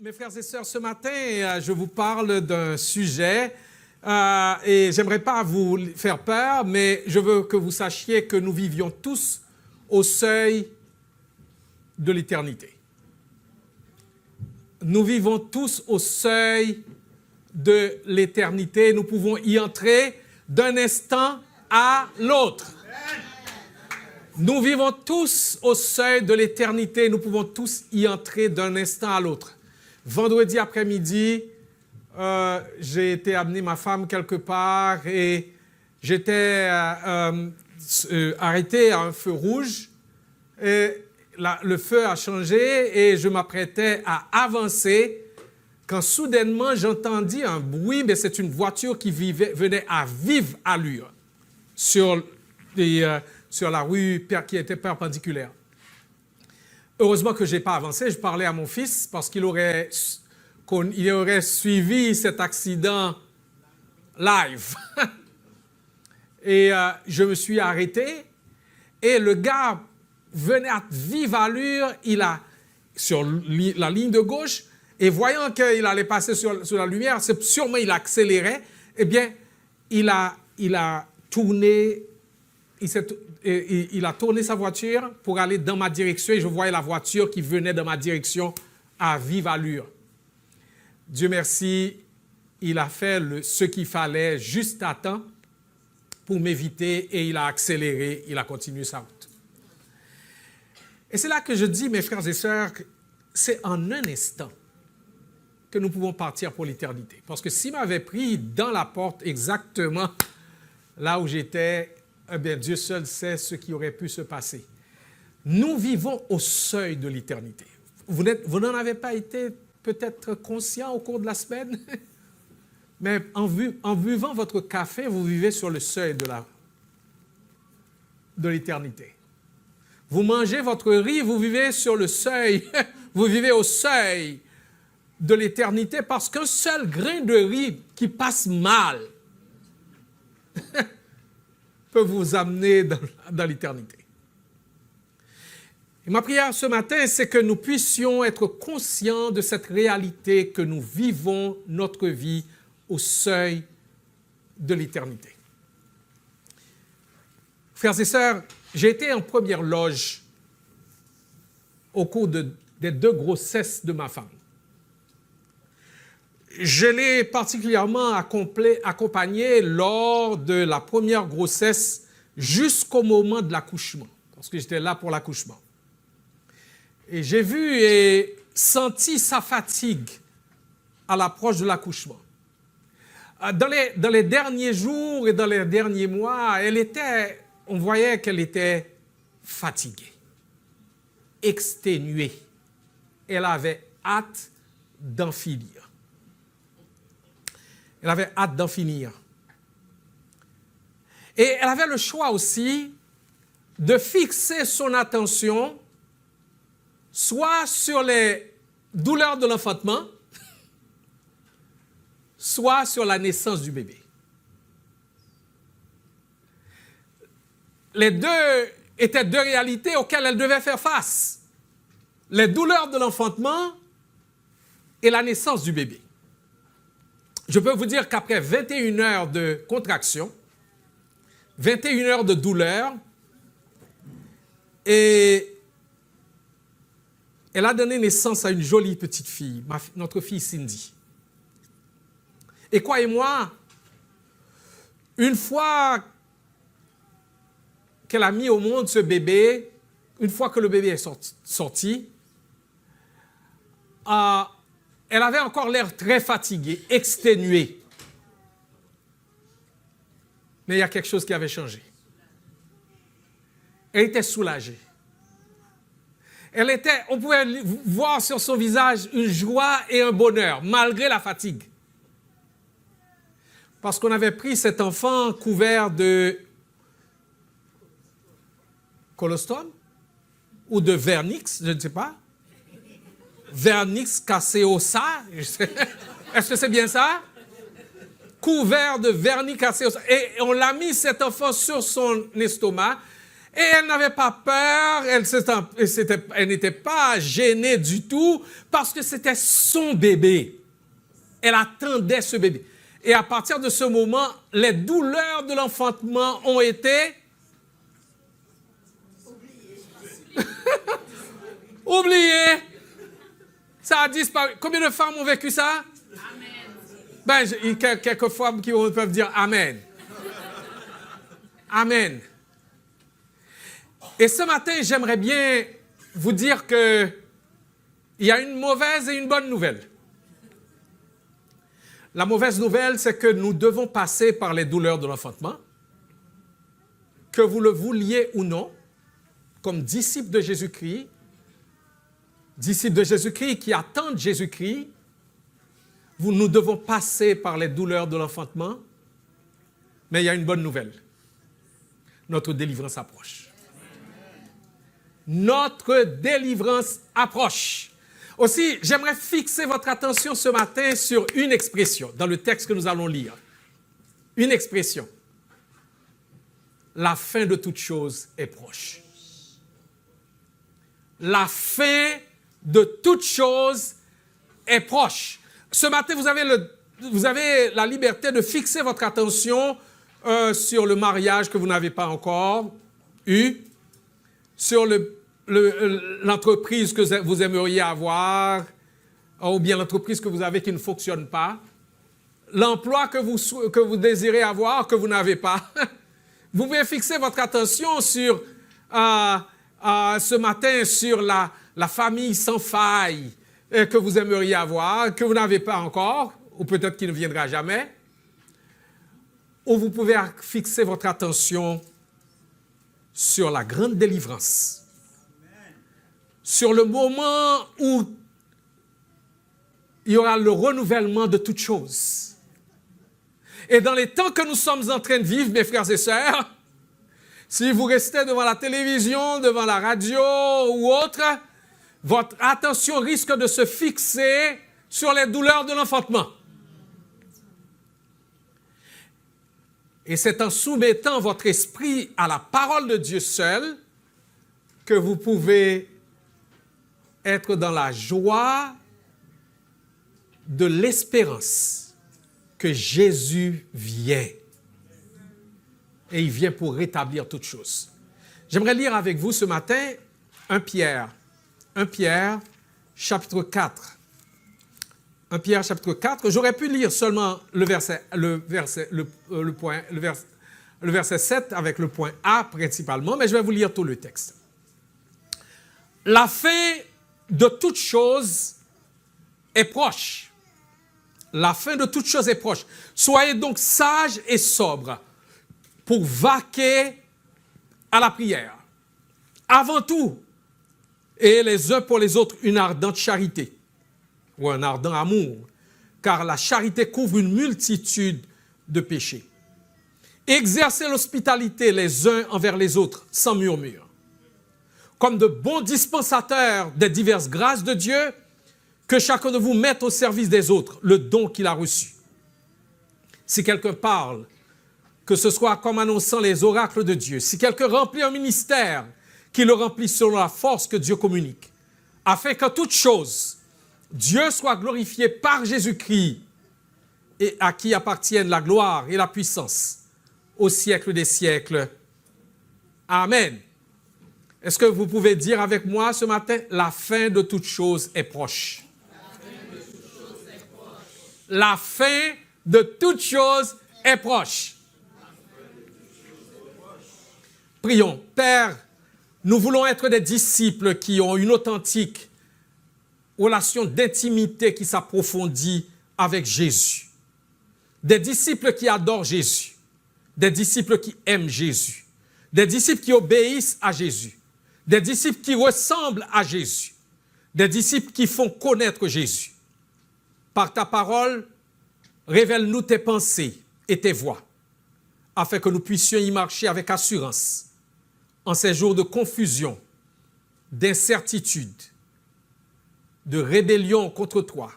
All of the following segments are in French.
Mes frères et sœurs, ce matin, je vous parle d'un sujet et j'aimerais pas vous faire peur, mais je veux que vous sachiez que nous vivions tous au seuil de l'éternité. Nous vivons tous au seuil de l'éternité. Nous pouvons y entrer d'un instant à l'autre. Nous vivons tous au seuil de l'éternité. Nous pouvons tous y entrer d'un instant à l'autre. Vendredi après-midi, j'ai été amener ma femme quelque part et j'étais arrêté à un feu rouge. Et le feu a changé et je m'apprêtais à avancer quand soudainement j'entendis un bruit, mais c'est une voiture qui venait à vive allure sur la rue qui était perpendiculaire. Heureusement que je n'ai pas avancé, je parlais à mon fils parce qu'il aurait suivi cet accident live. Et je me suis arrêté et le gars venait à vive allure, sur la ligne de gauche, et voyant qu'il allait passer sur la lumière, sûrement il accélérait, eh bien, il a tourné, il a tourné sa voiture pour aller dans ma direction et je voyais la voiture qui venait dans ma direction à vive allure. Dieu merci, il a fait ce qu'il fallait juste à temps pour m'éviter et il a accéléré, il a continué sa route. Et c'est là que je dis, mes frères et sœurs, c'est en un instant que nous pouvons partir pour l'éternité. Parce que s'il m'avait pris dans la porte exactement là où j'étais, eh bien, Dieu seul sait ce qui aurait pu se passer. Nous vivons au seuil de l'éternité. Vous n'en avez pas été peut-être conscient au cours de la semaine, mais en buvant votre café, vous vivez sur le seuil de l'éternité. Vous mangez votre riz, vous vivez sur le seuil, vous vivez au seuil de l'éternité parce qu'un seul grain de riz qui passe mal peut vous amener dans l'éternité. Et ma prière ce matin, c'est que nous puissions être conscients de cette réalité que nous vivons notre vie au seuil de l'éternité. Frères et sœurs, j'ai été en première loge au cours des 2 grossesses de ma femme. Je l'ai particulièrement accompagnée lors de la première grossesse jusqu'au moment de l'accouchement, parce que j'étais là pour l'accouchement. Et j'ai vu et senti sa fatigue à l'approche de l'accouchement. Dans les derniers jours et dans les derniers mois, on voyait qu'elle était fatiguée, exténuée. Elle avait hâte d'en finir. Elle avait hâte d'en finir. Et elle avait le choix aussi de fixer son attention soit sur les douleurs de l'enfantement, soit sur la naissance du bébé. Les deux étaient 2 réalités auxquelles elle devait faire face. Les douleurs de l'enfantement et la naissance du bébé. Je peux vous dire qu'après 21 heures de contraction, 21 heures de douleur, et elle a donné naissance à une jolie petite fille, notre fille Cindy. Et croyez-moi, une fois qu'elle a mis au monde ce bébé, une fois que le bébé est sorti, elle avait encore l'air très fatiguée, exténuée. Mais il y a quelque chose qui avait changé. Elle était soulagée. On pouvait voir sur son visage une joie et un bonheur, malgré la fatigue. Parce qu'on avait pris cet enfant couvert de colostrum ou de vernix, je ne sais pas. Vernix caseosa, est-ce que c'est bien ça? Couvert de vernix caseosa. Et on l'a mis cet enfant sur son estomac Et elle n'avait pas peur, elle n'était pas gênée du tout, parce que c'était son bébé. Elle attendait ce bébé. Et à partir de ce moment, les douleurs de l'enfantement ont été oubliées. Ça a disparu. Combien de femmes ont vécu ça? Ben, il y a quelques femmes qui peuvent dire Amen. Amen. Et ce matin, j'aimerais bien vous dire que il y a une mauvaise et une bonne nouvelle. La mauvaise nouvelle, c'est que nous devons passer par les douleurs de l'enfantement, que vous le vouliez ou non, comme disciples de Jésus-Christ qui attendent Jésus-Christ, nous devons passer par les douleurs de l'enfantement, mais il y a une bonne nouvelle. Notre délivrance approche. Notre délivrance approche. Aussi, j'aimerais fixer votre attention ce matin sur une expression dans le texte que nous allons lire. Une expression. La fin de toute chose est proche. La fin de toute chose est proche. Ce matin, vous avez la liberté de fixer votre attention sur le mariage que vous n'avez pas encore eu, sur l'entreprise que vous aimeriez avoir, ou bien l'entreprise que vous avez qui ne fonctionne pas, l'emploi que vous désirez avoir, que vous n'avez pas. Vous pouvez fixer votre attention sur, ce matin sur la famille sans faille que vous aimeriez avoir, que vous n'avez pas encore, ou peut-être qui ne viendra jamais. Ou vous pouvez fixer votre attention sur la grande délivrance, sur le moment où il y aura le renouvellement de toutes choses. Et dans les temps que nous sommes en train de vivre, mes frères et sœurs, si vous restez devant la télévision, devant la radio ou autre, votre attention risque de se fixer sur les douleurs de l'enfantement. Et c'est en soumettant votre esprit à la parole de Dieu seul que vous pouvez être dans la joie de l'espérance que Jésus vient. Et il vient pour rétablir toutes choses. J'aimerais lire avec vous ce matin 1 Pierre chapitre 4. 1 Pierre chapitre 4, j'aurais pu lire seulement le verset 7 avec le point A principalement, mais je vais vous lire tout le texte. La fin de toute chose est proche. La fin de toute chose est proche. Soyez donc sages et sobres pour vaquer à la prière. Avant tout, et les uns pour les autres, une ardente charité ou un ardent amour, car la charité couvre une multitude de péchés. Exercez l'hospitalité les uns envers les autres, sans murmure. Comme de bons dispensateurs des diverses grâces de Dieu, que chacun de vous mette au service des autres le don qu'il a reçu. Si quelqu'un parle, que ce soit comme annonçant les oracles de Dieu. Si quelqu'un remplit un ministère, qu'il le remplisse selon la force que Dieu communique, afin qu'en toute chose, Dieu soit glorifié par Jésus-Christ et à qui appartiennent la gloire et la puissance au siècle des siècles. Amen. Est-ce que vous pouvez dire avec moi ce matin, la fin de toute chose est proche. La fin de toute chose est proche. Prions. Père, nous voulons être des disciples qui ont une authentique relation d'intimité qui s'approfondit avec Jésus. Des disciples qui adorent Jésus. Des disciples qui aiment Jésus. Des disciples qui obéissent à Jésus. Des disciples qui ressemblent à Jésus. Des disciples qui font connaître Jésus. Par ta parole, révèle-nous tes pensées et tes voies, afin que nous puissions y marcher avec assurance en ces jours de confusion, d'incertitude, de rébellion contre toi,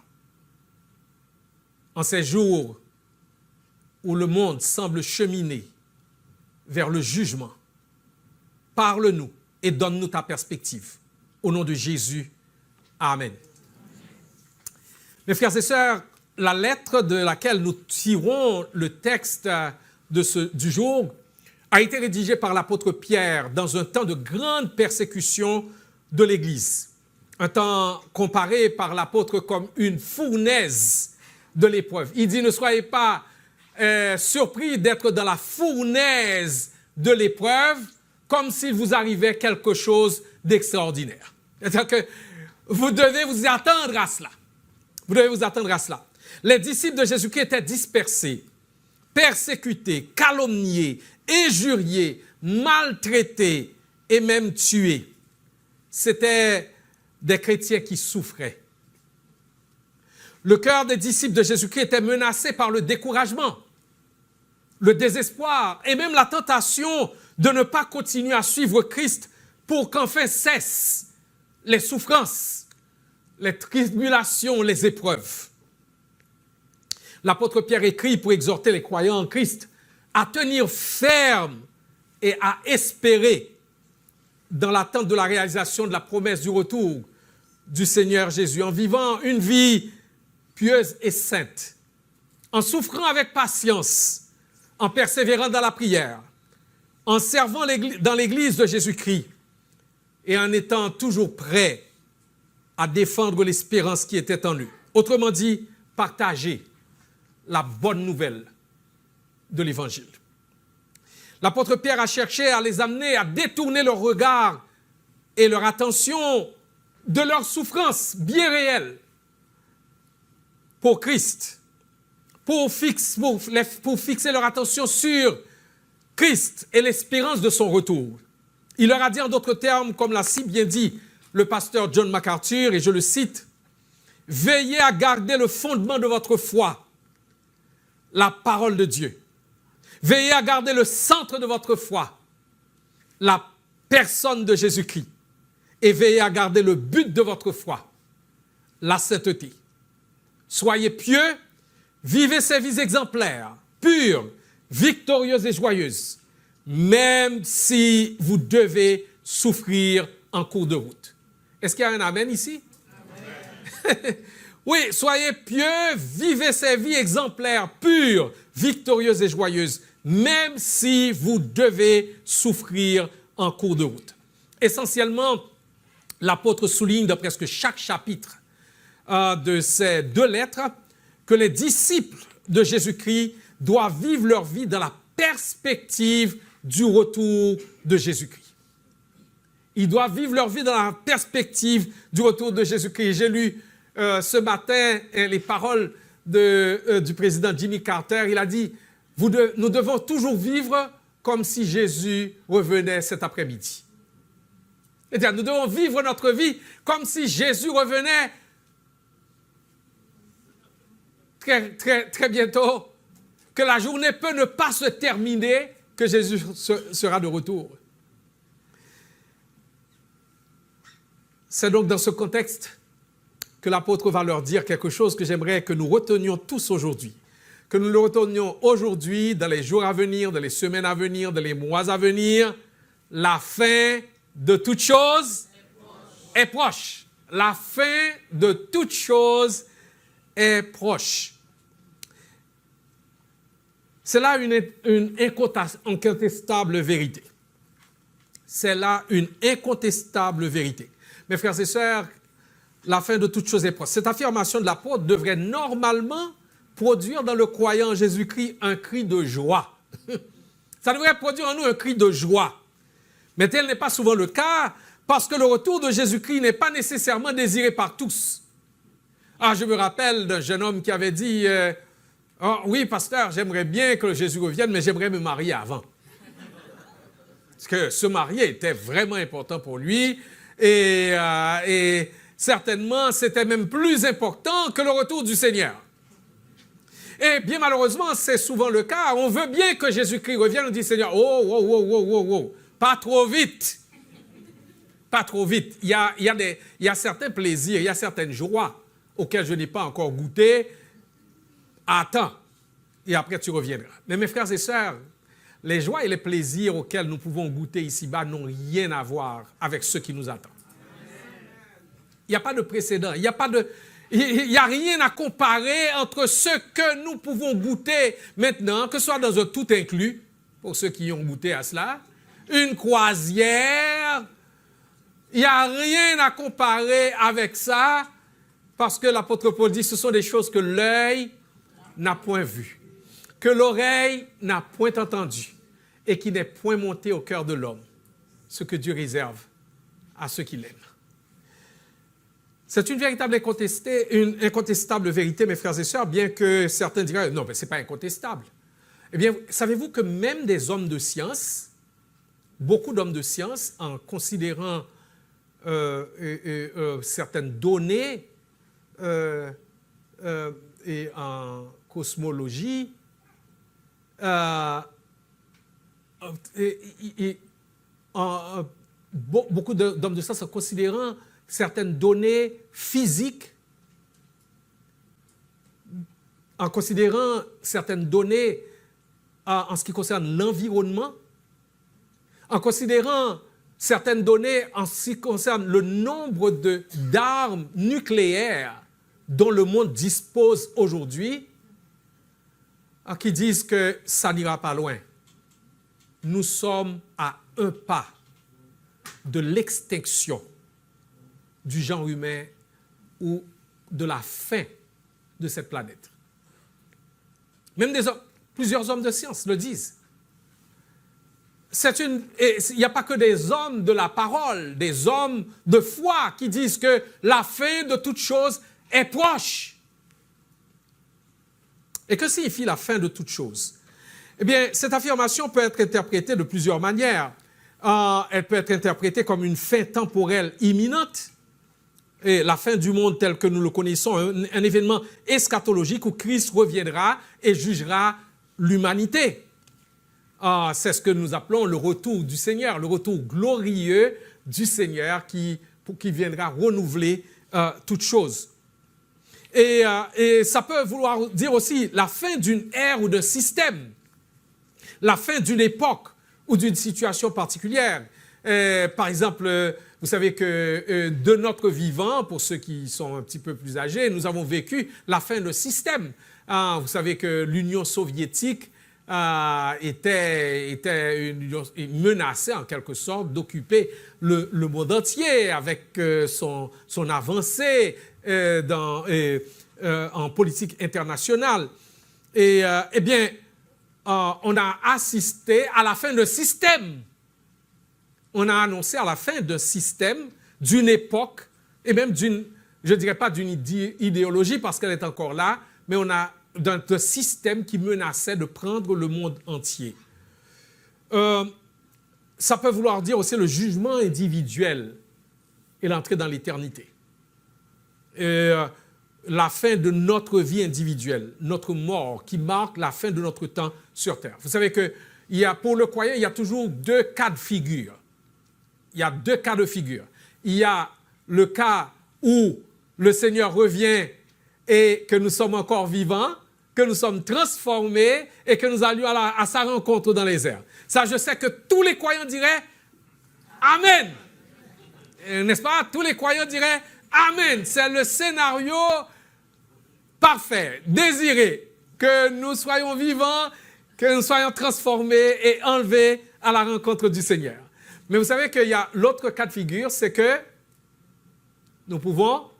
en ces jours où le monde semble cheminer vers le jugement. parle-nous et donne-nous ta perspective. Au nom de Jésus, amen. Mes frères et sœurs, la lettre de laquelle nous tirons le texte du jour a été rédigée par l'apôtre Pierre dans un temps de grande persécution de l'Église. Un temps comparé par l'apôtre comme une fournaise de l'épreuve. Il dit, ne soyez pas surpris d'être dans la fournaise de l'épreuve comme s'il vous arrivait quelque chose d'extraordinaire. C'est-à-dire que vous devez vous attendre à cela. Vous devez vous attendre à cela. Les disciples de Jésus-Christ étaient dispersés, persécutés, calomniés, injuriés, maltraités et même tués. C'étaient des chrétiens qui souffraient. Le cœur des disciples de Jésus-Christ était menacé par le découragement, le désespoir et même la tentation de ne pas continuer à suivre Christ pour qu'enfin cessent les souffrances, les tribulations, les épreuves. L'apôtre Pierre écrit pour exhorter les croyants en Christ à tenir ferme et à espérer dans l'attente de la réalisation de la promesse du retour du Seigneur Jésus, en vivant une vie pieuse et sainte, en souffrant avec patience, en persévérant dans la prière, en servant dans l'Église de Jésus-Christ et en étant toujours prêt à défendre l'espérance qui était en eux. Autrement dit, partager la bonne nouvelle de l'Évangile. L'apôtre Pierre a cherché à les amener à détourner leur regard et leur attention de leur souffrance bien réelle pour Christ, pour fixer leur attention sur Christ et l'espérance de son retour. Il leur a dit en d'autres termes, comme l'a si bien dit le pasteur John MacArthur, et je le cite, « Veillez à garder le fondement de votre foi, la parole de Dieu. Veillez à garder le centre de votre foi, la personne de Jésus-Christ. Et veillez à garder le but de votre foi, la sainteté. Soyez pieux, vivez ces vies exemplaires, pures, victorieuses et joyeuses, même si vous devez souffrir en cours de route. » Est-ce qu'il y a un amen ici? Amen. Oui, soyez pieux, vivez ces vies exemplaires, pures, victorieuses et joyeuses, même si vous devez souffrir en cours de route. Essentiellement, l'apôtre souligne dans presque chaque chapitre de ces deux lettres que les disciples de Jésus-Christ doivent vivre leur vie dans la perspective du retour de Jésus-Christ. Ils doivent vivre leur vie dans la perspective du retour de Jésus-Christ. J'ai lu ce matin les paroles du président Jimmy Carter. Il a dit, nous devons toujours vivre comme si Jésus revenait cet après-midi. C'est-à-dire, nous devons vivre notre vie comme si Jésus revenait très, très, très bientôt, que la journée peut ne pas se terminer, que Jésus sera de retour. C'est donc dans ce contexte que l'apôtre va leur dire quelque chose que j'aimerais que nous retenions tous aujourd'hui. Que nous le retenions aujourd'hui, dans les jours à venir, dans les semaines à venir, dans les mois à venir. La fin de toute chose est proche. La fin de toute chose est proche. C'est là une incontestable vérité. C'est là une incontestable vérité. Mes frères et sœurs, la fin de toute chose est proche. Cette affirmation de l'apôtre devrait normalement produire dans le croyant en Jésus-Christ un cri de joie. Ça devrait produire en nous un cri de joie. Mais tel n'est pas souvent le cas parce que le retour de Jésus-Christ n'est pas nécessairement désiré par tous. Ah, je me rappelle d'un jeune homme qui avait dit oh, « Oui, pasteur, j'aimerais bien que Jésus revienne, mais j'aimerais me marier avant. » Parce que se marier était vraiment important pour lui et certainement, c'était même plus important que le retour du Seigneur. Et bien malheureusement, c'est souvent le cas. On veut bien que Jésus-Christ revienne. On dit, Seigneur, oh, pas trop vite. Pas trop vite. Il y a certains plaisirs, il y a certaines joies auxquelles je n'ai pas encore goûté. Attends, et après tu reviendras. Mais mes frères et sœurs, les joies et les plaisirs auxquels nous pouvons goûter ici-bas n'ont rien à voir avec ce qui nous attend. Il n'y a pas de précédent, il n'y a rien à comparer entre ce que nous pouvons goûter maintenant, que ce soit dans un tout inclus, pour ceux qui ont goûté à cela, une croisière. Il n'y a rien à comparer avec ça, parce que l'apôtre Paul dit, ce sont des choses que l'œil n'a point vues, que l'oreille n'a point entendues, et qui n'est point monté au cœur de l'homme, ce que Dieu réserve à ceux qui l'aiment. C'est une véritable une incontestable vérité, mes frères et sœurs, bien que certains diraient, non, mais ce n'est pas incontestable. Eh bien, savez-vous que même des hommes de science, beaucoup d'hommes de science, en considérant certaines données et en cosmologie, beaucoup d'hommes de science en considérant certaines données physiques, en considérant certaines données en ce qui concerne l'environnement, en considérant certaines données en ce qui concerne le nombre d'armes nucléaires dont le monde dispose aujourd'hui, qui disent que ça n'ira pas loin. Nous sommes à un pas de l'extinction du genre humain ou de la fin de cette planète. Même plusieurs hommes de science le disent. Il n'y a pas que des hommes de la parole, des hommes de foi qui disent que la fin de toute chose est proche. Et que signifie la fin de toute chose? Eh bien, cette affirmation peut être interprétée de plusieurs manières. Elle peut être interprétée comme une fin temporelle imminente, et la fin du monde tel que nous le connaissons, un événement eschatologique où Christ reviendra et jugera l'humanité. C'est ce que nous appelons le retour du Seigneur, le retour glorieux du Seigneur qui viendra renouveler toutes choses. Et ça peut vouloir dire aussi la fin d'une ère ou d'un système, la fin d'une époque ou d'une situation particulière. Par exemple, vous savez que de notre vivant, pour ceux qui sont un petit peu plus âgés, nous avons vécu la fin d'un système. Vous savez que l'Union soviétique était menacée en quelque sorte d'occuper le monde entier avec son avancée en politique internationale. Et eh bien, on a assisté à la fin d'un système. On a annoncé à la fin d'un système, d'une époque, et même je ne dirais pas d'une idéologie parce qu'elle est encore là, mais on a d'un système qui menaçait de prendre le monde entier. Ça peut vouloir dire aussi le jugement individuel et l'entrée dans l'éternité. La fin de notre vie individuelle, notre mort, qui marque la fin de notre temps sur terre. Vous savez que pour le croyant, il y a toujours deux cas de figure. Il y a deux cas de figure. Il y a le cas où le Seigneur revient et que nous sommes encore vivants, que nous sommes transformés et que nous allions à sa rencontre dans les airs. Ça, je sais que tous les croyants diraient Amen. N'est-ce pas? Tous les croyants diraient Amen. C'est le scénario parfait, désiré, que nous soyons vivants, que nous soyons transformés et enlevés à la rencontre du Seigneur. Mais vous savez qu'il y a l'autre cas de figure, c'est que nous pouvons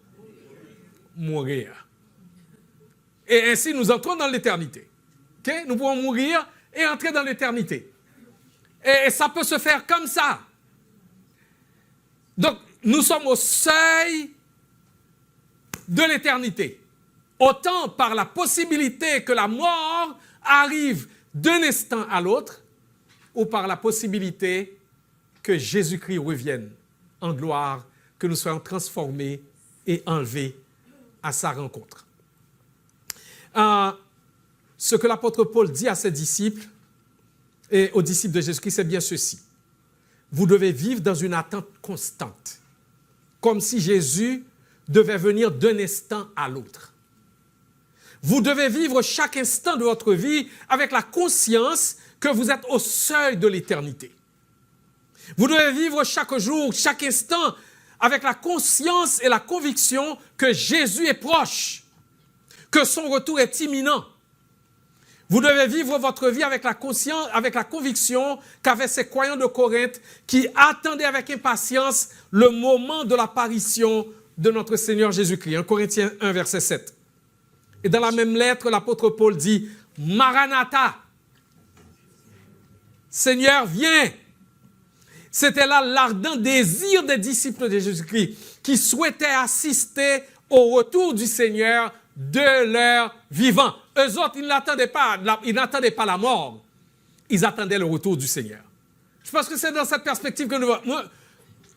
mourir. Et ainsi, nous entrons dans l'éternité. Okay? Nous pouvons mourir et entrer dans l'éternité. Et ça peut se faire comme ça. Donc, nous sommes au seuil de l'éternité. Autant par la possibilité que la mort arrive d'un instant à l'autre, ou par la possibilité que Jésus-Christ revienne en gloire, que nous soyons transformés et enlevés à sa rencontre. Ce que l'apôtre Paul dit à ses disciples et aux disciples de Jésus-Christ, c'est bien ceci. Vous devez vivre dans une attente constante, comme si Jésus devait venir d'un instant à l'autre. Vous devez vivre chaque instant de votre vie avec la conscience que vous êtes au seuil de l'éternité. Vous devez vivre chaque jour, chaque instant, avec la conscience et la conviction que Jésus est proche, que son retour est imminent. Vous devez vivre votre vie avec la conscience, avec la conviction qu'avec ces croyants de Corinthe qui attendaient avec impatience le moment de l'apparition de notre Seigneur Jésus-Christ. 1 Corinthiens 1, verset 7. Et dans la même lettre, l'apôtre Paul dit « Maranatha » Seigneur, viens. C'était là l'ardent désir des disciples de Jésus-Christ qui souhaitaient assister au retour du Seigneur de leur vivant. Eux autres, ils n'attendaient pas la mort. Ils attendaient le retour du Seigneur. Je pense que c'est dans cette perspective que nous voyons. Moi,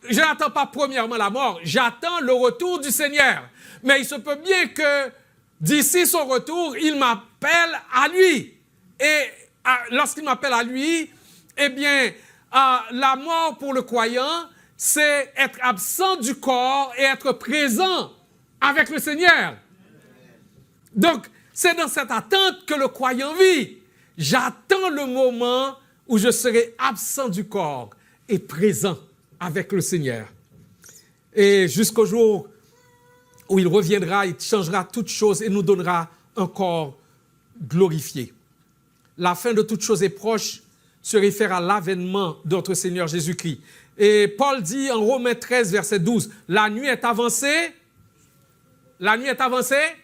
je n'attends pas premièrement la mort, j'attends le retour du Seigneur. Mais il se peut bien que d'ici son retour, il m'appelle à lui. Et lorsqu'il m'appelle à lui, eh bien, la mort pour le croyant, c'est être absent du corps et être présent avec le Seigneur. Donc, c'est dans cette attente que le croyant vit. J'attends le moment où je serai absent du corps et présent avec le Seigneur. Et jusqu'au jour où il reviendra, il changera toutes choses et nous donnera un corps glorifié. La fin de toutes choses est proche, se réfère à l'avènement de notre Seigneur Jésus-Christ. Et Paul dit en Romains 13, verset 12, « La nuit est avancée. » La nuit est avancée.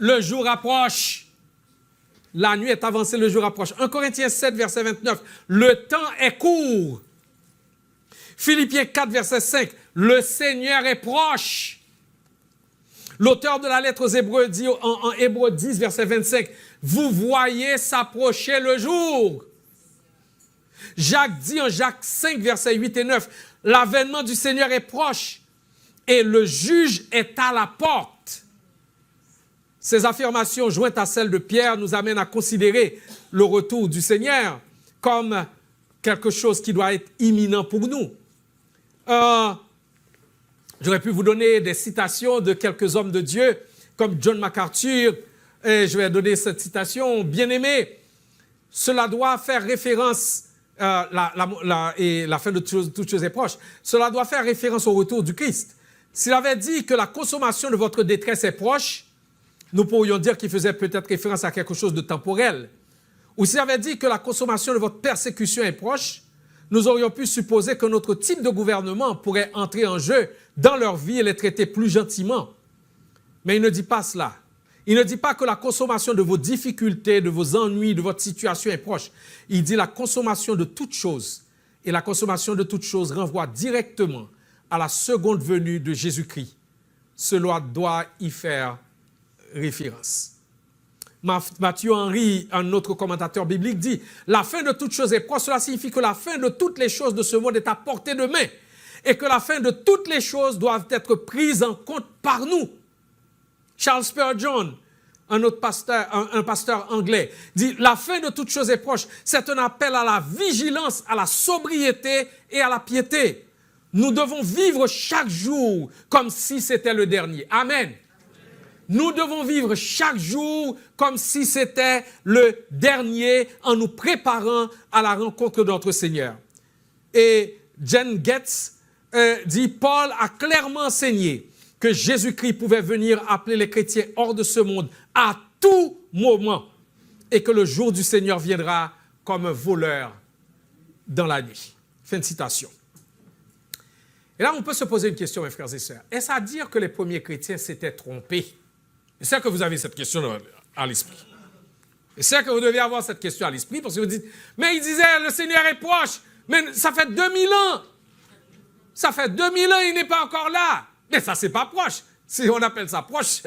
Le jour approche. La nuit est avancée, le jour approche. 1 Corinthiens 7, verset 29. Le temps est court. Philippiens 4, verset 5. Le Seigneur est proche. L'auteur de la lettre aux Hébreux dit en Hébreux 10, verset 25. Vous voyez s'approcher le jour. Jacques dit en Jacques 5, verset 8 et 9. L'avènement du Seigneur est proche et le juge est à la porte. Ces affirmations jointes à celles de Pierre nous amènent à considérer le retour du Seigneur comme quelque chose qui doit être imminent pour nous. J'aurais pu vous donner des citations de quelques hommes de Dieu, comme John MacArthur, et je vais donner cette citation, « Bien-aimé, cela doit faire référence, et la fin de toutes choses est proche, cela doit faire référence au retour du Christ. S'il avait dit que la consommation de votre détresse est proche, nous pourrions dire qu'il faisait peut-être référence à quelque chose de temporel. Ou s'il avait dit que la consommation de votre persécution est proche, nous aurions pu supposer que notre type de gouvernement pourrait entrer en jeu dans leur vie et les traiter plus gentiment. Mais il ne dit pas cela. Il ne dit pas que la consommation de vos difficultés, de vos ennuis, de votre situation est proche. Il dit la consommation de toutes choses. Et la consommation de toutes choses renvoie directement à la seconde venue de Jésus-Christ. Cela doit y faire référence. Matthieu Henry, un autre commentateur biblique, dit « La fin de toutes choses est proche ». Cela signifie que la fin de toutes les choses de ce monde est à portée de main et que la fin de toutes les choses doivent être prises en compte par nous. Charles Spurgeon, un autre pasteur, un pasteur anglais, dit « La fin de toutes choses est proche ». C'est un appel à la vigilance, à la sobriété et à la piété. Nous devons vivre chaque jour comme si c'était le dernier. Amen. Nous devons vivre chaque jour comme si c'était le dernier en nous préparant à la rencontre de notre Seigneur. Et Jen Getz dit « Paul a clairement enseigné que Jésus-Christ pouvait venir appeler les chrétiens hors de ce monde à tout moment et que le jour du Seigneur viendra comme un voleur dans la nuit. » Fin de citation. Et là, on peut se poser une question, mes frères et sœurs. Est-ce à dire que les premiers chrétiens s'étaient trompés? Et c'est que vous avez cette question à l'esprit. Et c'est que vous devez avoir cette question à l'esprit parce que vous dites, mais il disait, le Seigneur est proche, mais ça fait 2000 ans. Ça fait 2000 ans, il n'est pas encore là. Mais ça, c'est pas proche. Si on appelle ça proche.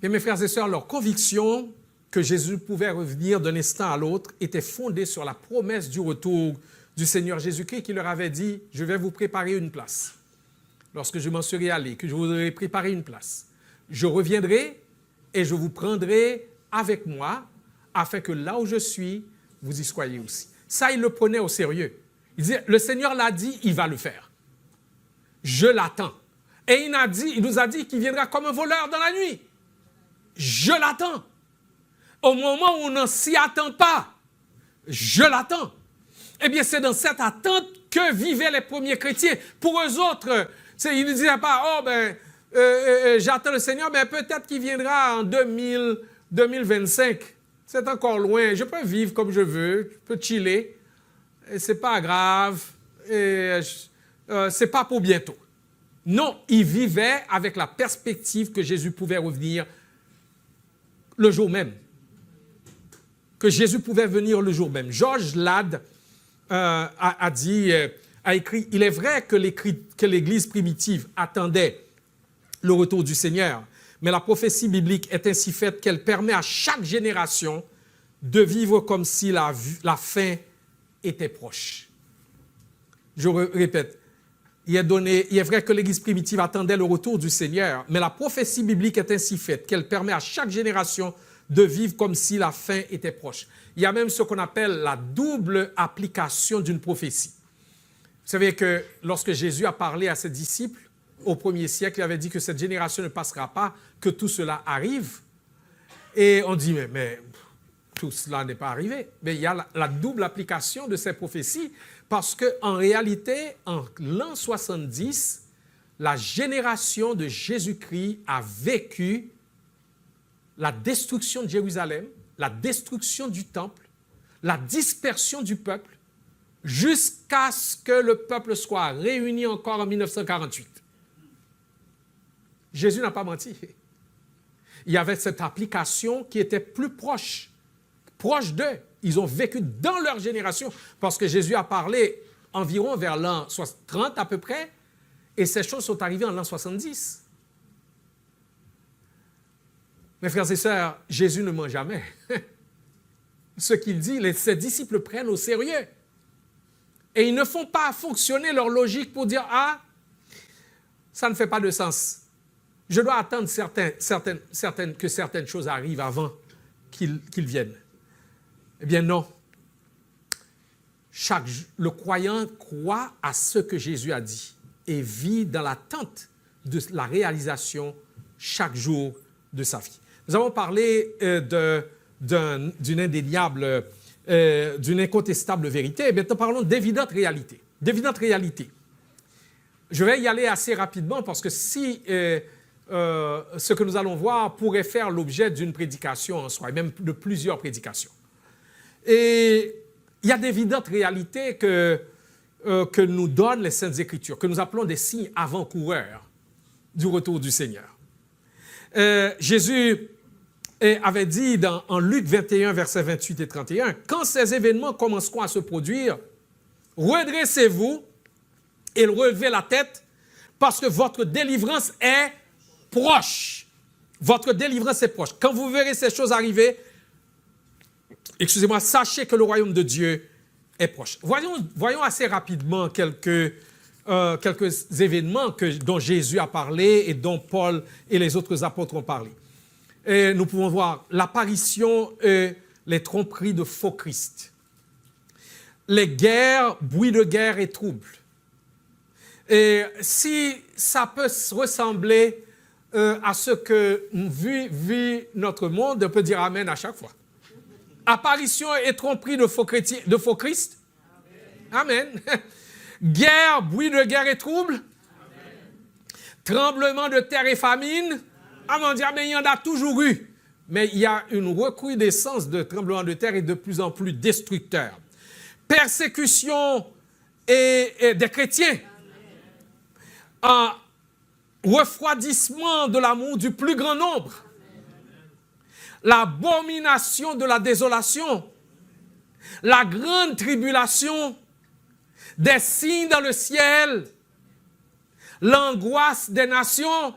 Et mes frères et sœurs, leur conviction que Jésus pouvait revenir d'un instant à l'autre était fondée sur la promesse du retour du Seigneur Jésus-Christ qui leur avait dit « Je vais vous préparer une place. Lorsque je m'en serai allé, que je vous aurai préparé une place, je reviendrai et je vous prendrai avec moi afin que là où je suis, vous y soyez aussi. » Ça, il le prenait au sérieux. Il disait « Le Seigneur l'a dit, il va le faire. Je l'attends. » Et il nous a dit qu'il viendra comme un voleur dans la nuit. je l'attends. Au moment où on ne s'y attend pas, je l'attends. Eh bien, c'est dans cette attente que vivaient les premiers chrétiens. Pour eux autres, ils ne disaient pas, j'attends le Seigneur, mais peut-être qu'il viendra en 2025. C'est encore loin. Je peux vivre comme je veux, je peux chiller. Et c'est pas grave. C'est pas pour bientôt. Non, ils vivaient avec la perspective que Jésus pouvait revenir le jour même. Que Jésus pouvait venir le jour même. George Ladd a écrit, il est vrai que l'Église primitive attendait le retour du Seigneur, mais la prophétie biblique est ainsi faite qu'elle permet à chaque génération de vivre comme si la fin était proche. Je répète, il est vrai que l'Église primitive attendait le retour du Seigneur, mais la prophétie biblique est ainsi faite qu'elle permet à chaque génération de vivre comme si la fin était proche. Il y a même ce qu'on appelle la double application d'une prophétie. Vous savez que lorsque Jésus a parlé à ses disciples au 1er siècle, il avait dit que cette génération ne passera pas, que tout cela arrive. Et on dit, mais tout cela n'est pas arrivé. Mais il y a la double application de ces prophéties parce qu'en réalité, en l'an 70, la génération de Jésus-Christ a vécu la destruction de Jérusalem, la destruction du temple, la dispersion du peuple, jusqu'à ce que le peuple soit réuni encore en 1948. Jésus n'a pas menti. Il y avait cette application qui était plus proche d'eux. Ils ont vécu dans leur génération, parce que Jésus a parlé environ vers l'an 30 à peu près, et ces choses sont arrivées en l'an 70. Mes frères et sœurs, Jésus ne ment jamais. Ce qu'il dit, ses disciples prennent au sérieux. Et ils ne font pas fonctionner leur logique pour dire « Ah, ça ne fait pas de sens. Je dois attendre que certaines choses arrivent avant qu'ils viennent. » Eh bien non. Le croyant croit à ce que Jésus a dit et vit dans l'attente de la réalisation chaque jour de sa vie. Nous avons parlé d'une indéniable, d'une incontestable vérité. Maintenant, parlons d'évidente réalité. D'évidente réalité. Je vais y aller assez rapidement parce que si ce que nous allons voir pourrait faire l'objet d'une prédication en soi, et même de plusieurs prédications. Et il y a d'évidentes réalités que nous donnent les Saintes Écritures, que nous appelons des signes avant-coureurs du retour du Seigneur. Jésus avait dit en Luc 21, versets 28 et 31, « Quand ces événements commenceront à se produire, redressez-vous et relevez la tête, parce que votre délivrance est proche. » Votre délivrance est proche. Quand vous verrez ces choses arriver, sachez que le royaume de Dieu est proche. Voyons assez rapidement quelques événements dont Jésus a parlé et dont Paul et les autres apôtres ont parlé. Et nous pouvons voir l'apparition et les tromperies de faux Christ, les guerres, bruits de guerre et troubles. Et si ça peut ressembler à ce que vit notre monde, on peut dire Amen à chaque fois. Apparition et tromperie de faux Christ. Amen. Guerre, bruit de guerre et trouble. Amen. Tremblement de terre et famine. Amen. Mais il y en a toujours eu. Mais il y a une recrudescence de tremblements de terre et de plus en plus destructeurs. Persécution et des chrétiens. Refroidissement de l'amour du plus grand nombre. L'abomination de la désolation. La grande tribulation. Des signes dans le ciel, l'angoisse des nations.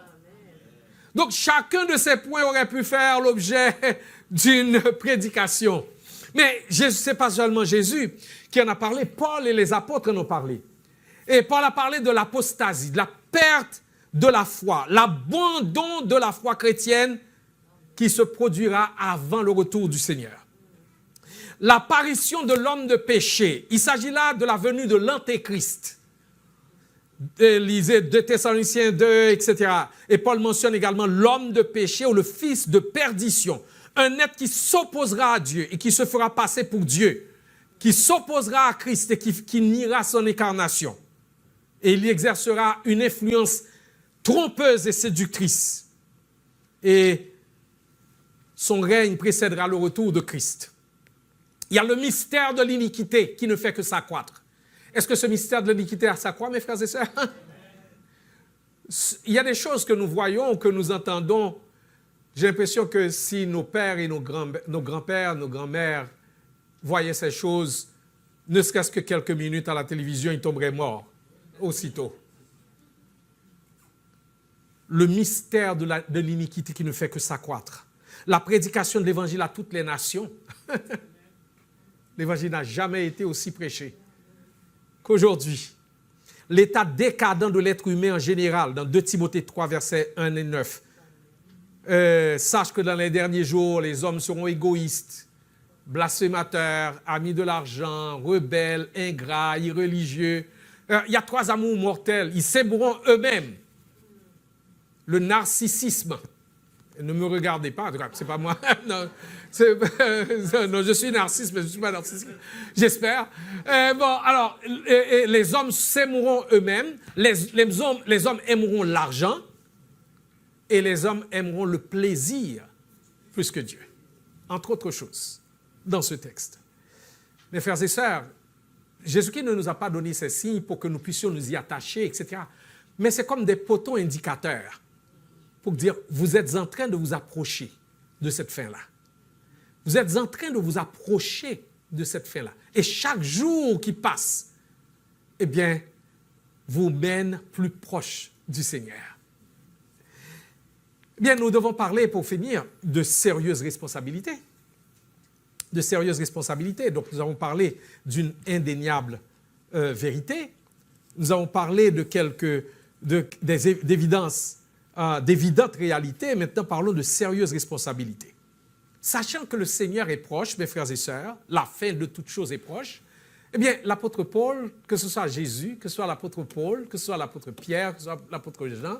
Donc, chacun de ces points aurait pu faire l'objet d'une prédication. Mais ce n'est pas seulement Jésus qui en a parlé, Paul et les apôtres en ont parlé. Et Paul a parlé de l'apostasie, de la perte de la foi, l'abandon de la foi chrétienne qui se produira avant le retour du Seigneur. L'apparition de l'homme de péché. Il s'agit là de la venue de l'Antéchrist. Lisez 2 Thessaloniciens 2, etc. Et Paul mentionne également l'homme de péché ou le fils de perdition. Un être qui s'opposera à Dieu et qui se fera passer pour Dieu, qui s'opposera à Christ et qui niera son incarnation. Et il y exercera une influence trompeuse et séductrice. Et son règne précédera le retour de Christ. Il y a le mystère de l'iniquité qui ne fait que s'accroître. Est-ce que ce mystère de l'iniquité s'accroît, mes frères et sœurs? Il y a des choses que nous voyons, que nous entendons. J'ai l'impression que si nos pères et nos grands-pères, nos grands-mères voyaient ces choses, ne serait-ce que quelques minutes à la télévision, ils tomberaient morts aussitôt. Le mystère de l'iniquité qui ne fait que s'accroître. La prédication de l'Évangile à toutes les nations. L'Évangile n'a jamais été aussi prêché qu'aujourd'hui. L'état décadent de l'être humain en général, dans 2 Timothée 3, versets 1 et 9. Sache que dans les derniers jours, les hommes seront égoïstes, blasphémateurs, amis de l'argent, rebelles, ingrats, irreligieux. Il y a 3 amours mortels. Ils s'aimeront eux-mêmes. Le narcissisme. Ne me regardez pas, en tout cas, c'est pas moi. Non, non, je suis narcisse, mais je ne suis pas narcissique. J'espère. Alors, les hommes s'aimeront eux-mêmes. Les hommes aimeront l'argent. Et les hommes aimeront le plaisir plus que Dieu. Entre autres choses, dans ce texte. Mes frères et sœurs, Jésus-Christ ne nous a pas donné ces signes pour que nous puissions nous y attacher, etc. Mais c'est comme des poteaux indicateurs pour dire, vous êtes en train de vous approcher de cette fin-là. Vous êtes en train de vous approcher de cette fin-là. Et chaque jour qui passe, eh bien, vous mène plus proche du Seigneur. Eh bien, nous devons parler, pour finir, de sérieuses responsabilités. De sérieuses responsabilités. Donc, nous avons parlé d'une indéniable vérité. Nous avons parlé de d'évidences, d'évidentes réalités. Maintenant, parlons de sérieuses responsabilités. Sachant que le Seigneur est proche, mes frères et sœurs, la fin de toute chose est proche, eh bien, l'apôtre Paul, que ce soit Jésus, que ce soit l'apôtre Paul, que ce soit l'apôtre Pierre, que ce soit l'apôtre Jean,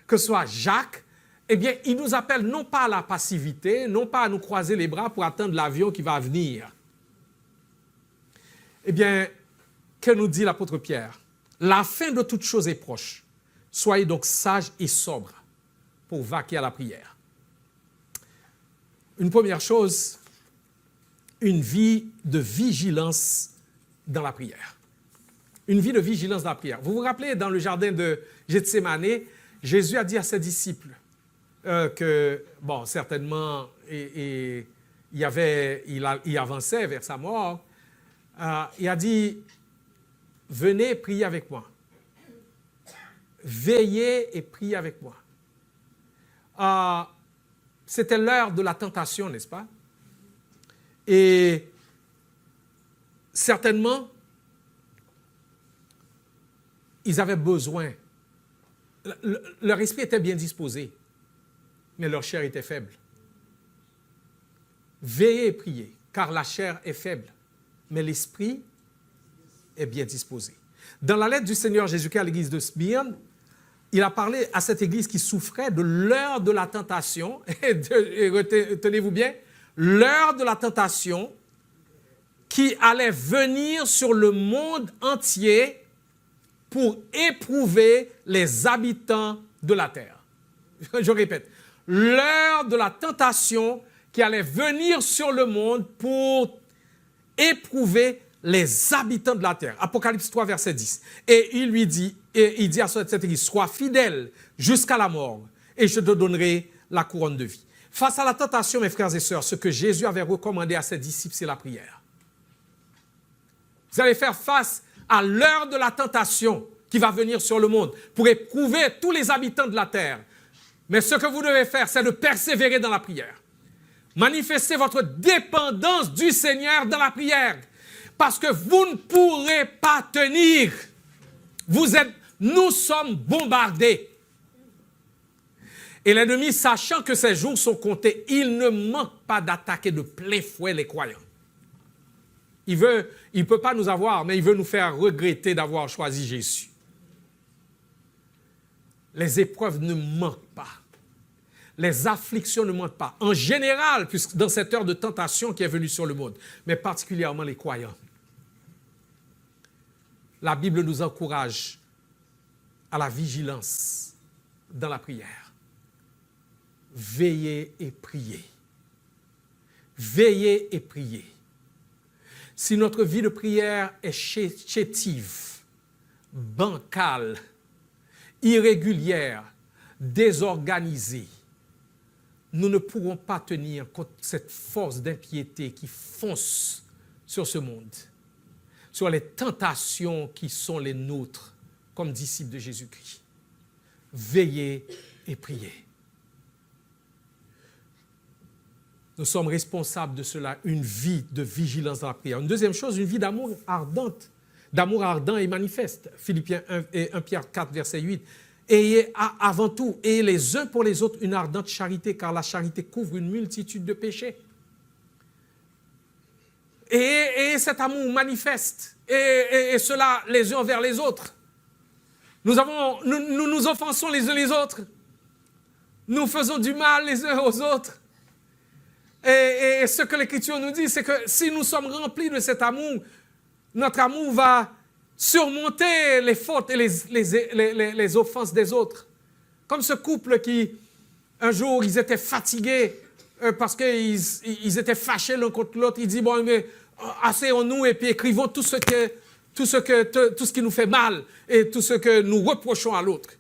que ce soit Jacques, eh bien, il nous appelle non pas à la passivité, non pas à nous croiser les bras pour attendre l'avion qui va venir. Eh bien, que nous dit l'apôtre Pierre? La fin de toute chose est proche. Soyez donc sages et sobres pour vaquer à la prière. Une première chose, une vie de vigilance dans la prière. Une vie de vigilance dans la prière. Vous vous rappelez, dans le jardin de Gethsémani, Jésus a dit à ses disciples que, bon, certainement, il avançait vers sa mort. Il a dit, venez prier avec moi. Veillez et priez avec moi. C'était l'heure de la tentation, n'est-ce pas? Et certainement, ils avaient besoin. Leur esprit était bien disposé, mais leur chair était faible. Veillez et priez, car la chair est faible, mais l'esprit est bien disposé. Dans la lettre du Seigneur Jésus-Christ à l'église de Smyrne, il a parlé à cette église qui souffrait de l'heure de la tentation, et tenez-vous bien, l'heure de la tentation qui allait venir sur le monde entier pour éprouver les habitants de la terre. Je répète, l'heure de la tentation qui allait venir sur le monde pour éprouver les habitants de la terre. Apocalypse 3, verset 10. Et il dit à cette église, sois fidèle jusqu'à la mort, et je te donnerai la couronne de vie. Face à la tentation, mes frères et sœurs, ce que Jésus avait recommandé à ses disciples, c'est la prière. Vous allez faire face à l'heure de la tentation qui va venir sur le monde pour éprouver tous les habitants de la terre. Mais ce que vous devez faire, c'est de persévérer dans la prière. Manifestez votre dépendance du Seigneur dans la prière. Parce que vous ne pourrez pas tenir. Nous sommes bombardés. Et l'ennemi, sachant que ces jours sont comptés, il ne manque pas d'attaquer de plein fouet les croyants. Il ne peut pas nous avoir, mais il veut nous faire regretter d'avoir choisi Jésus. les épreuves ne manquent pas. Les afflictions ne mentent pas. En général, puisque dans cette heure de tentation qui est venue sur le monde, mais particulièrement les croyants. La Bible nous encourage à la vigilance dans la prière. Veillez et priez. Veillez et priez. Si notre vie de prière est chétive, bancale, irrégulière, désorganisée, nous ne pourrons pas tenir contre cette force d'impiété qui fonce sur ce monde, sur les tentations qui sont les nôtres comme disciples de Jésus-Christ. Veillez et priez. Nous sommes responsables de cela, une vie de vigilance dans la prière. Une deuxième chose, une vie d'amour ardent et manifeste. Philippiens 1 et 1 Pierre 4, verset 8. Ayez avant tout, ayez les uns pour les autres une ardente charité, car la charité couvre une multitude de péchés. Et cet amour manifeste, et cela les uns envers les autres. Nous nous offensons les uns les autres. Nous faisons du mal les uns aux autres. Et ce que l'Écriture nous dit, c'est que si nous sommes remplis de cet amour, notre amour va surmonter les fautes et les offenses des autres. Comme ce couple qui, un jour, ils étaient fatigués parce qu'ils étaient fâchés l'un contre l'autre. Ils disent, bon, mais asseyons-nous et puis écrivons tout ce qui nous fait mal et tout ce que nous reprochons à l'autre.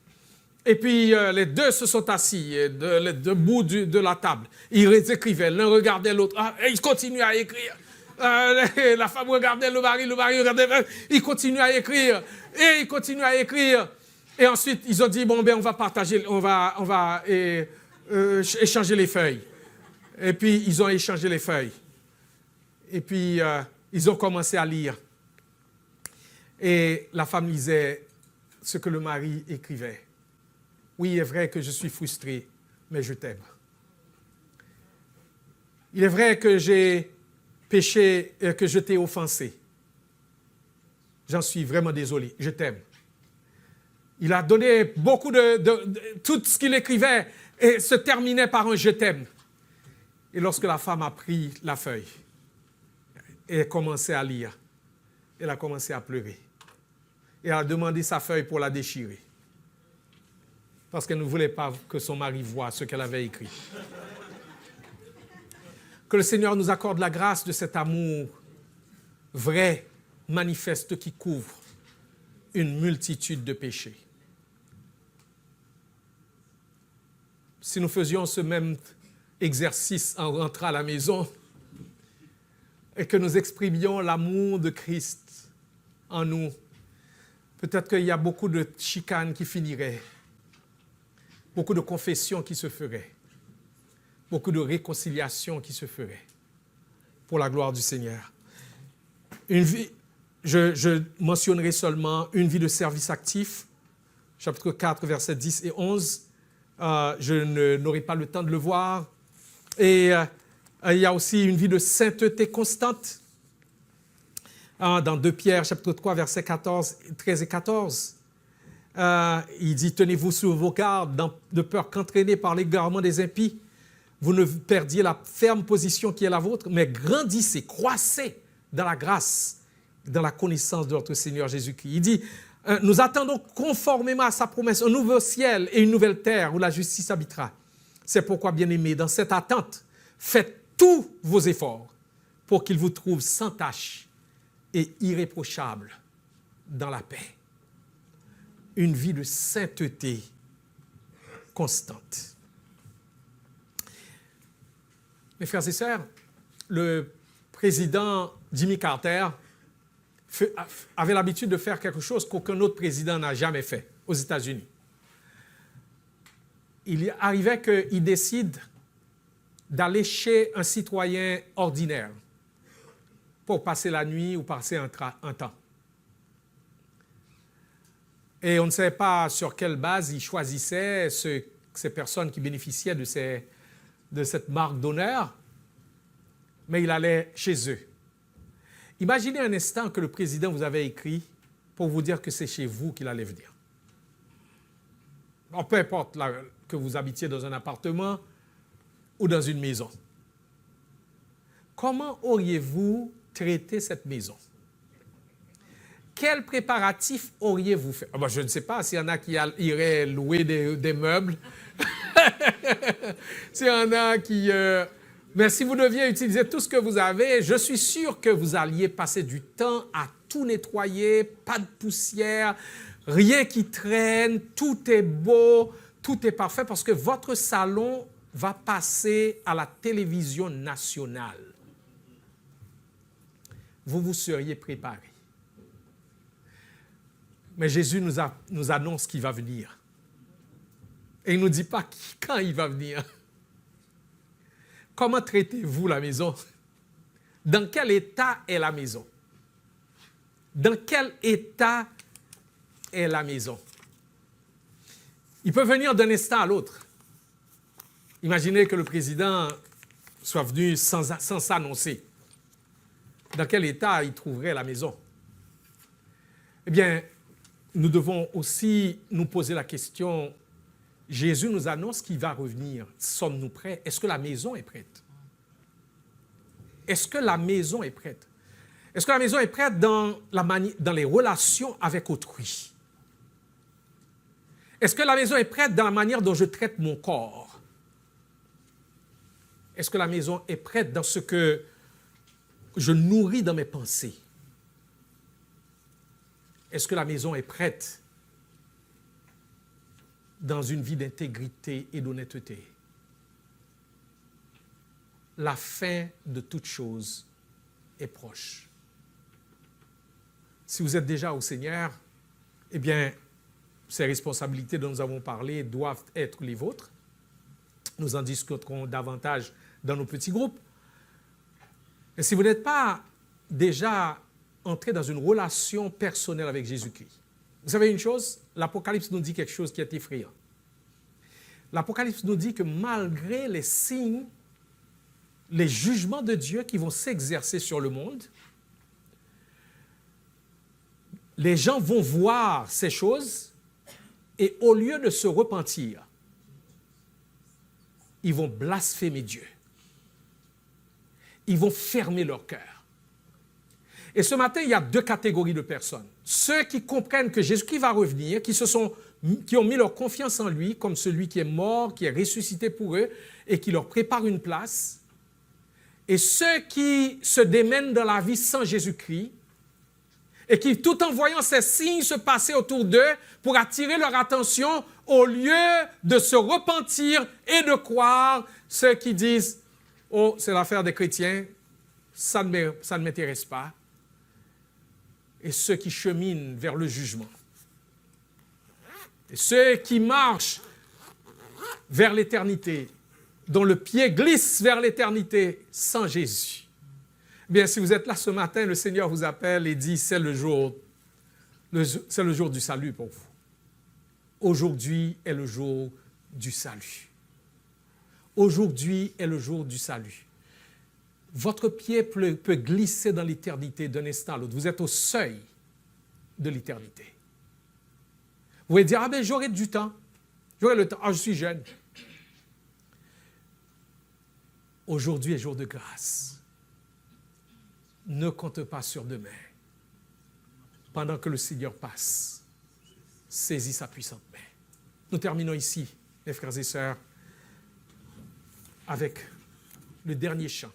Et puis, les deux se sont assis debout de la table. Ils écrivaient, l'un regardait l'autre. Et ils continuaient à écrire. La femme regardait le mari regardait... Ils continuaient à écrire. Et ils continuaient à écrire. Et ensuite, ils ont dit, bon, ben, on va partager, on va échanger les feuilles. Et puis, ils ont échangé les feuilles. Et puis, ils ont commencé à lire. Et la femme lisait ce que le mari écrivait. Oui, il est vrai que je suis frustré, mais je t'aime. Il est vrai que j'ai péché et que je t'ai offensé. J'en suis vraiment désolé, je t'aime. Il a donné beaucoup tout ce qu'il écrivait et se terminait par un « je t'aime ». Et lorsque la femme a pris la feuille et a commencé à lire, elle a commencé à pleurer. Et elle a demandé sa feuille pour la déchirer. Parce qu'elle ne voulait pas que son mari voie ce qu'elle avait écrit. Que le Seigneur nous accorde la grâce de cet amour vrai, manifeste, qui couvre une multitude de péchés. Si nous faisions ce même exercice en rentrant à la maison et que nous exprimions l'amour de Christ en nous, peut-être qu'il y a beaucoup de chicanes qui finiraient, beaucoup de confessions qui se feraient, beaucoup de réconciliations qui se feraient pour la gloire du Seigneur. Une vie, je mentionnerai seulement une vie de service actif, chapitre 4, versets 10 et 11. Je n'aurai pas le temps de le voir. Et il y a aussi une vie de sainteté constante. Dans 2 Pierre, chapitre 3, versets 13 et 14. Il dit, tenez-vous sur vos gardes, de peur qu'entraînés par l'égarement des impies, vous ne perdiez la ferme position qui est la vôtre, mais grandissez, croissez dans la grâce, dans la connaissance de notre Seigneur Jésus-Christ. Il dit, nous attendons conformément à sa promesse un nouveau ciel et une nouvelle terre où la justice habitera. C'est pourquoi, bien-aimés, dans cette attente, faites tous vos efforts pour qu'il vous trouve sans tache et irréprochable dans la paix. Une vie de sainteté constante. Mes frères et sœurs, le président Jimmy Carter avait l'habitude de faire quelque chose qu'aucun autre président n'a jamais fait aux États-Unis. Il arrivait qu'il décide d'aller chez un citoyen ordinaire pour passer la nuit ou passer un temps. Et on ne savait pas sur quelle base il choisissait ces personnes qui bénéficiaient de cette marque d'honneur, mais il allait chez eux. Imaginez un instant que le président vous avait écrit pour vous dire que c'est chez vous qu'il allait venir. peu importe que vous habitiez dans un appartement ou dans une maison. Comment auriez-vous traité cette maison? Quels préparatifs auriez-vous fait? Je ne sais pas s'il y en a qui iraient louer des meubles. S'il y en a qui... Mais si vous deviez utiliser tout ce que vous avez, je suis sûr que vous alliez passer du temps à tout nettoyer, pas de poussière, rien qui traîne, tout est beau, tout est parfait parce que votre salon va passer à la télévision nationale. Vous vous seriez préparé. Mais Jésus nous annonce qu'il va venir. Et il ne nous dit pas quand il va venir. Comment traitez-vous la maison? Dans quel état est la maison? Dans quel état est la maison? Il peut venir d'un instant à l'autre. Imaginez que le président soit venu sans s'annoncer. Dans quel état il trouverait la maison? Eh bien, nous devons aussi nous poser la question, Jésus nous annonce qu'il va revenir. Sommes-nous prêts? Est-ce que la maison est prête? Est-ce que la maison est prête? Est-ce que la maison est prête dans les relations avec autrui? Est-ce que la maison est prête dans la manière dont je traite mon corps? Est-ce que la maison est prête dans ce que je nourris dans mes pensées? Est-ce que la maison est prête dans une vie d'intégrité et d'honnêteté? La fin de toute chose est proche. Si vous êtes déjà au Seigneur, eh bien, ces responsabilités dont nous avons parlé doivent être les vôtres. Nous en discuterons davantage dans nos petits groupes. Et si vous n'êtes pas déjà entré dans une relation personnelle avec Jésus-Christ, vous savez une chose? L'Apocalypse nous dit quelque chose qui est effrayant. L'Apocalypse nous dit que malgré les signes, les jugements de Dieu qui vont s'exercer sur le monde, les gens vont voir ces choses et au lieu de se repentir, ils vont blasphémer Dieu. Ils vont fermer leur cœur. Et ce matin, il y a deux catégories de personnes. Ceux qui comprennent que Jésus-Christ va revenir, qui ont mis leur confiance en lui comme celui qui est mort, qui est ressuscité pour eux et qui leur prépare une place. Et ceux qui se démènent dans la vie sans Jésus-Christ et qui, tout en voyant ces signes se passer autour d'eux pour attirer leur attention, au lieu de se repentir et de croire, ceux qui disent « Oh, c'est l'affaire des chrétiens, ça ne m'intéresse pas », et ceux qui cheminent vers le jugement. Et ceux qui marchent vers l'éternité, dont le pied glisse vers l'éternité sans Jésus. Bien, si vous êtes là ce matin, le Seigneur vous appelle et dit, c'est le jour du salut pour vous. Aujourd'hui est le jour du salut. Aujourd'hui est le jour du salut. Votre pied peut glisser dans l'éternité d'un instant à l'autre. Vous êtes au seuil de l'éternité. Vous pouvez dire, j'aurai du temps. J'aurai le temps. Je suis jeune. Aujourd'hui est jour de grâce. Ne compte pas sur demain. Pendant que le Seigneur passe, saisis sa puissante main. Nous terminons ici, mes frères et sœurs, avec le dernier chant.